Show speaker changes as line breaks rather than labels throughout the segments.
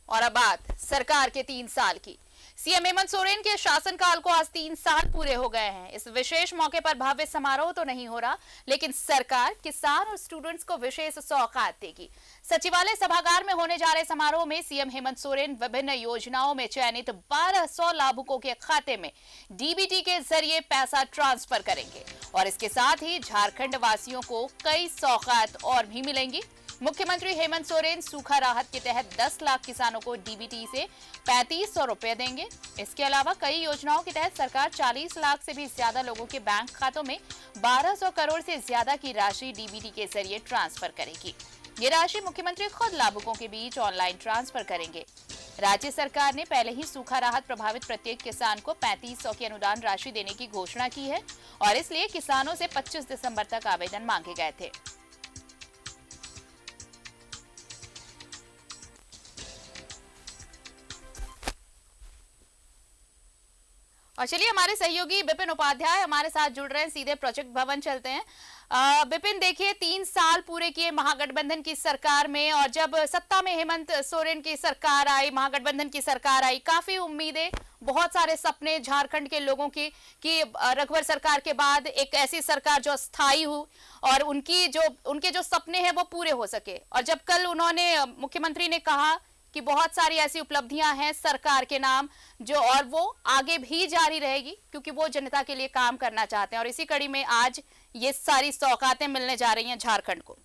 और अब बात सरकार के 3 साल की। सीएम हेमंत सोरेन के शासनकाल को आज 3 साल पूरे हो गए हैं। इस विशेष मौके पर भव्य समारोह तो नहीं हो रहा, लेकिन सरकार किसान और स्टूडेंट्स को विशेष सौगात देगी। सचिवालय सभागार में होने जा रहे समारोह में सीएम हेमंत सोरेन विभिन्न योजनाओं में चयनित 1200 लाभुकों के खाते में डीबीटी के जरिए पैसा ट्रांसफर करेंगे और इसके साथ ही झारखंड वासियों को कई सौगात और भी मिलेंगी। मुख्यमंत्री हेमंत सोरेन सूखा राहत के तहत 10 लाख किसानों को डीबीटी से 3500 रुपए देंगे। इसके अलावा कई योजनाओं के तहत सरकार 40 लाख से भी ज्यादा लोगों के बैंक खातों में 1200 करोड़ से ज्यादा की राशि डीबीटी के जरिए ट्रांसफर करेगी। ये राशि मुख्यमंत्री खुद लाभुकों के बीच ऑनलाइन ट्रांसफर करेंगे। राज्य सरकार ने पहले ही सूखा राहत प्रभावित प्रत्येक किसान को 3500 की अनुदान राशि देने की घोषणा की है और इसलिए किसानों से 25 दिसंबर तक आवेदन मांगे गए थे। और चलिए हमारे सहयोगी विपिन उपाध्याय हमारे साथ जुड़ रहे हैं, सीधे प्रोजेक्ट भवन चलते हैं। विपिन, देखिए 3 साल पूरे किए महागठबंधन की सरकार में और जब सत्ता में हेमंत सोरेन की सरकार आई, महागठबंधन की सरकार आई, काफी उम्मीदें, बहुत सारे सपने झारखंड के लोगों की कि रघुवर सरकार के बाद एक ऐसी सरकार जो स्थायी हो और उनके जो सपने हैं वो पूरे हो सके। और जब कल उन्होंने मुख्यमंत्री ने कहा कि बहुत सारी ऐसी उपलब्धियां हैं सरकार के नाम जो और वो आगे भी जारी रहेगी क्योंकि वो जनता के लिए काम करना चाहते हैं और इसी कड़ी में आज ये सारी सौगातें मिलने जा रही हैं झारखंड को।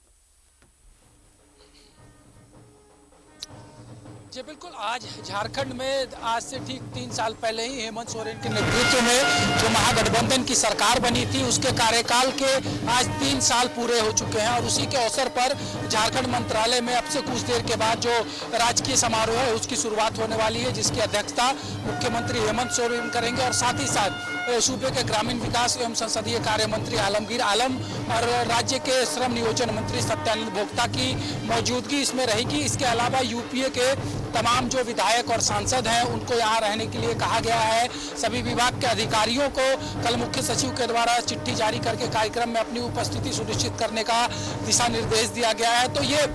जी बिल्कुल, आज झारखंड में आज से ठीक 3 साल पहले ही हेमंत सोरेन के नेतृत्व में जो महागठबंधन की सरकार बनी थी उसके कार्यकाल के आज 3 साल पूरे हो चुके हैं और उसी के अवसर पर झारखंड मंत्रालय में अब से कुछ देर के बाद जो राजकीय समारोह है उसकी शुरुआत होने वाली है, जिसकी अध्यक्षता मुख्यमंत्री हेमंत सोरेन करेंगे और साथ ही साथ सूबे के ग्रामीण विकास एवं संसदीय कार्य मंत्री आलमगीर आलम और राज्य के श्रम नियोजन मंत्री सत्यानंद भोक्ता की मौजूदगी इसमें रहेगी। इसके अलावा यूपीए के तमाम जो विधायक और सांसद हैं उनको यहाँ रहने के लिए कहा गया है। सभी विभाग के अधिकारियों को कल मुख्य सचिव के द्वारा चिट्ठी जारी करके कार्यक्रम में अपनी उपस्थिति सुनिश्चित करने का दिशा निर्देश दिया गया है। तो ये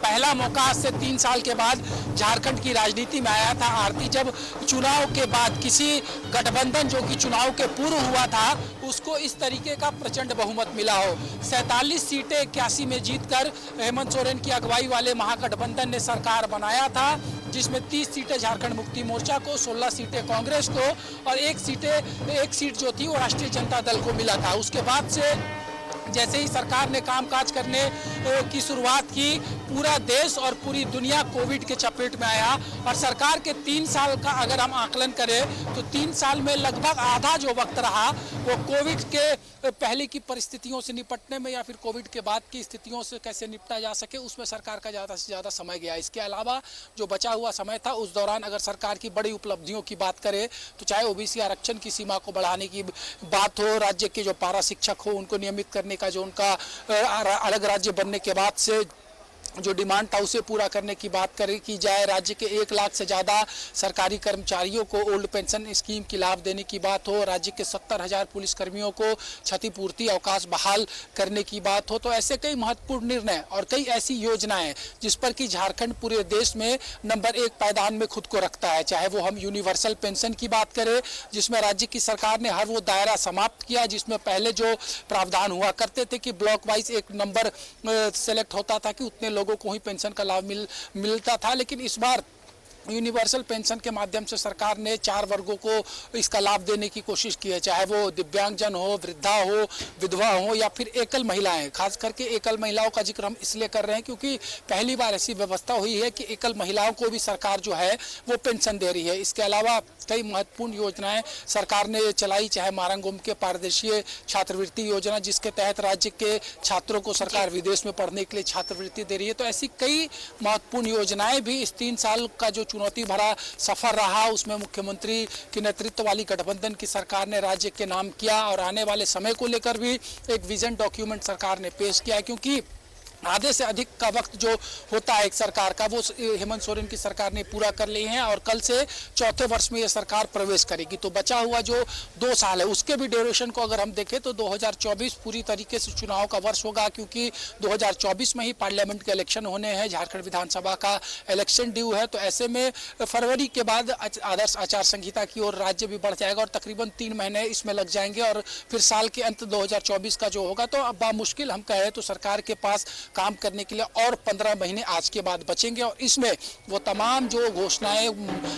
पहला मौका आज से 3 साल के बाद झारखंड की राजनीति में आया था आरती, जब चुनाव के बाद किसी गठबंधन जो कि चुनाव के पूर्व हुआ था उसको इस तरीके का प्रचंड बहुमत मिला हो। 47 सीटें 81 में जीतकर हेमंत सोरेन की अगुवाई वाले महागठबंधन ने सरकार बनाया था, जिसमें 30 सीटें झारखंड मुक्ति मोर्चा को, 16 सीटें कांग्रेस को और एक सीट जो थी वो राष्ट्रीय जनता दल को मिला था। उसके बाद से जैसे ही सरकार ने कामकाज करने की शुरुआत की, पूरा देश और पूरी दुनिया कोविड के चपेट में आया और सरकार के 3 साल का अगर हम आकलन करें तो 3 साल में लगभग आधा जो वक्त रहा वो कोविड के पहले की परिस्थितियों से निपटने में या फिर कोविड के बाद की स्थितियों से कैसे निपटा जा सके उसमें सरकार का ज़्यादा से ज़्यादा समय गया। इसके अलावा जो बचा हुआ समय था उस दौरान अगर सरकार की बड़ी उपलब्धियों की बात करें तो चाहे ओबीसी आरक्षण की सीमा को बढ़ाने की बात हो, राज्य के जो पारा शिक्षक हो उनको नियमित करने का जो उनका अलग राज्य बनने के बाद से जो डिमांड था उसे पूरा करने की बात की जाए, राज्य के 1 लाख से ज़्यादा सरकारी कर्मचारियों को ओल्ड पेंशन स्कीम की लाभ देने की बात हो, राज्य के 70,000 पुलिसकर्मियों को क्षतिपूर्ति अवकाश बहाल करने की बात हो, तो ऐसे कई महत्वपूर्ण निर्णय और कई ऐसी योजनाएं जिस पर कि झारखंड पूरे देश में नंबर 1 पायदान में खुद को रखता है। चाहे वो हम यूनिवर्सल पेंशन की बात करें जिसमें राज्य की सरकार ने हर वो दायरा समाप्त किया जिसमें पहले जो प्रावधान हुआ करते थे कि ब्लॉक वाइज एक नंबर सेलेक्ट होता था कि उतने लोगों को ही पेंशन का लाभ मिलता था, लेकिन इस बार यूनिवर्सल पेंशन के माध्यम से सरकार ने 4 वर्गों को इसका लाभ देने की कोशिश की है, चाहे वो दिव्यांगजन हो, वृद्धा हो, विधवा हो या फिर एकल महिलाएं। खास करके एकल महिलाओं का जिक्र हम इसलिए कर रहे हैं क्योंकि पहली बार ऐसी व्यवस्था हुई है कि एकल महिलाओं को भी सरकार जो है वो पेंशन दे रही है। इसके अलावा कई महत्वपूर्ण योजनाएं सरकार ने चलाई, चाहे मारंगुम के पारदर्शीय छात्रवृत्ति योजना जिसके तहत राज्य के छात्रों को सरकार विदेश में पढ़ने के लिए छात्रवृत्ति दे रही है। तो ऐसी कई महत्वपूर्ण योजनाएं भी इस 3 साल का जो चुनौती भरा सफर रहा उसमें मुख्यमंत्री के नेतृत्व वाली गठबंधन की सरकार ने राज्य के नाम किया और आने वाले समय को लेकर भी एक विजन डॉक्यूमेंट सरकार ने पेश किया है, क्योंकि आधे से अधिक का वक्त जो होता है एक सरकार का, वो हेमंत सोरेन की सरकार ने पूरा कर लिए हैं और कल से चौथे वर्ष में ये सरकार प्रवेश करेगी। तो बचा हुआ जो 2 साल है उसके भी ड्यूरेशन को अगर हम देखें तो 2024 पूरी तरीके से चुनाव का वर्ष होगा, क्योंकि 2024 में ही पार्लियामेंट के इलेक्शन होने हैं, झारखंड विधानसभा का इलेक्शन ड्यू है। तो ऐसे में फरवरी के बाद आदर्श आचार संहिता की ओर राज्य भी बढ़ जाएगा और तकरीबन 3 महीने इसमें लग जाएंगे और फिर साल के अंत 2024 का जो होगा, तो अब बामुश्किल हम कहें तो सरकार के पास काम करने के लिए और 15 महीने आज के बाद बचेंगे। और इसमें वो तमाम जो घोषणाएं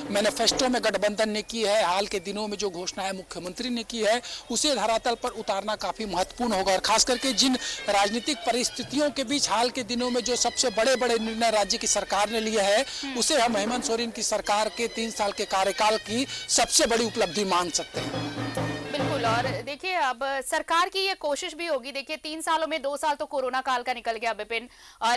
मैनिफेस्टो में गठबंधन ने की है, हाल के दिनों में जो घोषणाएं मुख्यमंत्री ने की है, उसे धरातल पर उतारना काफी महत्वपूर्ण होगा। और खास करके जिन राजनीतिक परिस्थितियों के बीच हाल के दिनों में जो सबसे बड़े बड़े निर्णय राज्य की सरकार ने लिए है, उसे हम हेमंत सोरेन की सरकार के 3 साल के कार्यकाल की सबसे बड़ी उपलब्धि मान सकते हैं।
बिल्कुल। और देखिए अब सरकार की ये कोशिश भी होगी, देखिए 3 सालों में 2 साल तो कोरोना काल का निकल गया विपिन,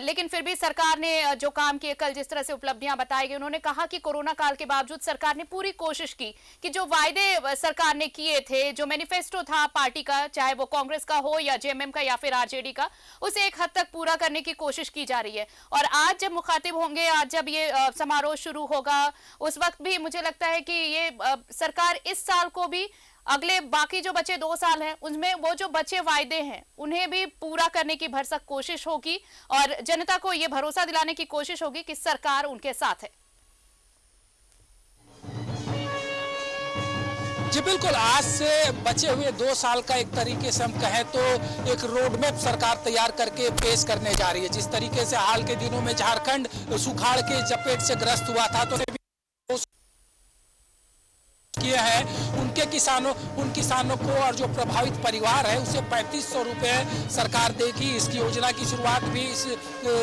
लेकिन फिर भी सरकार ने जो काम किए, कल जिस तरह से उपलब्धियां बताई गई, उन्होंने कहा कि कोरोना काल के बावजूद सरकार ने पूरी कोशिश की कि जो वायदे सरकार ने किए थे, जो मैनिफेस्टो था पार्टी का, चाहे वो कांग्रेस का हो या जेएमएम का या फिर आरजेडी का, उसे एक हद तक पूरा करने की कोशिश की जा रही है। और आज जब मुखातिब होंगे, आज जब ये समारोह शुरू होगा, उस वक्त भी मुझे लगता है कि ये सरकार इस साल को भी, अगले बाकी जो बचे 2 साल हैं, उनमें वो जो बचे वायदे हैं उन्हें भी पूरा करने की भरसक कोशिश होगी और जनता को ये भरोसा दिलाने की कोशिश होगी कि सरकार उनके साथ है।
जी बिल्कुल, आज से बचे हुए 2 साल का एक तरीके से हम कहें तो एक रोड मैप सरकार तैयार करके पेश करने जा रही है। जिस तरीके से हाल के दिनों में झारखंड सुखाड़ के चपेट से ग्रस्त हुआ था, तो किए हैं उन किसानों को और जो प्रभावित परिवार है उसे 3500 रुपए सरकार देगी। इसकी योजना की शुरुआत भी इस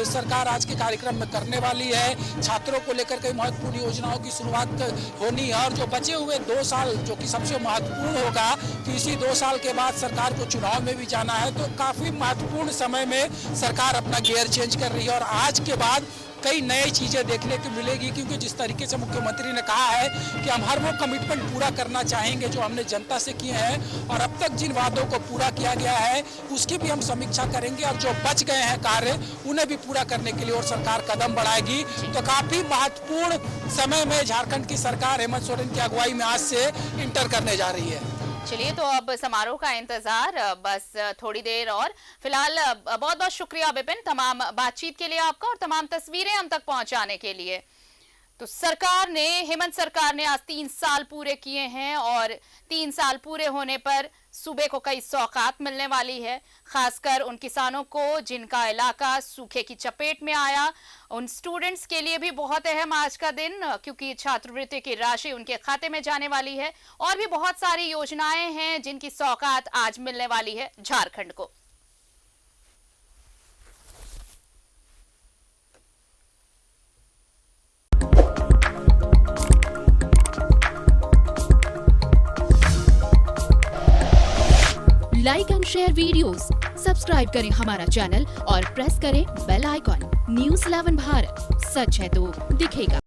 सरकार आज के कार्यक्रम में करने वाली है। छात्रों को लेकर कई महत्वपूर्ण योजनाओं की शुरुआत होनी है और जो बचे हुए 2 साल जो कि सबसे महत्वपूर्ण होगा, कि इसी 2 साल के बाद सरकार को चुनाव में भी जाना है, तो काफी महत्वपूर्ण समय में सरकार अपना गियर चेंज कर रही है। और आज के बाद कई नई चीजें देखने को मिलेगी, क्योंकि जिस तरीके से मुख्यमंत्री ने कहा है कि हम हर वो कमिटमेंट पूरा करना चाहेंगे जो हमने जनता से किए हैं और अब तक जिन वादों को पूरा किया गया है उसकी भी हम समीक्षा करेंगे और जो बच गए हैं कार्य उन्हें भी पूरा करने के लिए और सरकार कदम बढ़ाएगी। तो काफी महत्वपूर्ण समय में झारखंड की सरकार हेमंत सोरेन की अगुवाई में आज से इंटर करने जा रही है।
चलिए, तो अब समारोह का इंतजार बस थोड़ी देर और। फिलहाल बहुत बहुत शुक्रिया विपिन, तमाम बातचीत के लिए आपका और तमाम तस्वीरें हम तक पहुंचाने के लिए। तो हेमंत सरकार ने आज 3 साल पूरे किए हैं और 3 साल पूरे होने पर सूबे को कई सौगात मिलने वाली है, खासकर उन किसानों को जिनका इलाका सूखे की चपेट में आया। उन स्टूडेंट्स के लिए भी बहुत अहम आज का दिन, क्योंकि छात्रवृत्ति की राशि उनके खाते में जाने वाली है और भी बहुत सारी योजनाएं हैं जिनकी सौगात आज मिलने वाली है झारखंड को।
Like and share videos, subscribe करें हमारा चैनल और प्रेस करें बेल आइकॉन। न्यूज़ 11 भारत, सच है तो दिखेगा।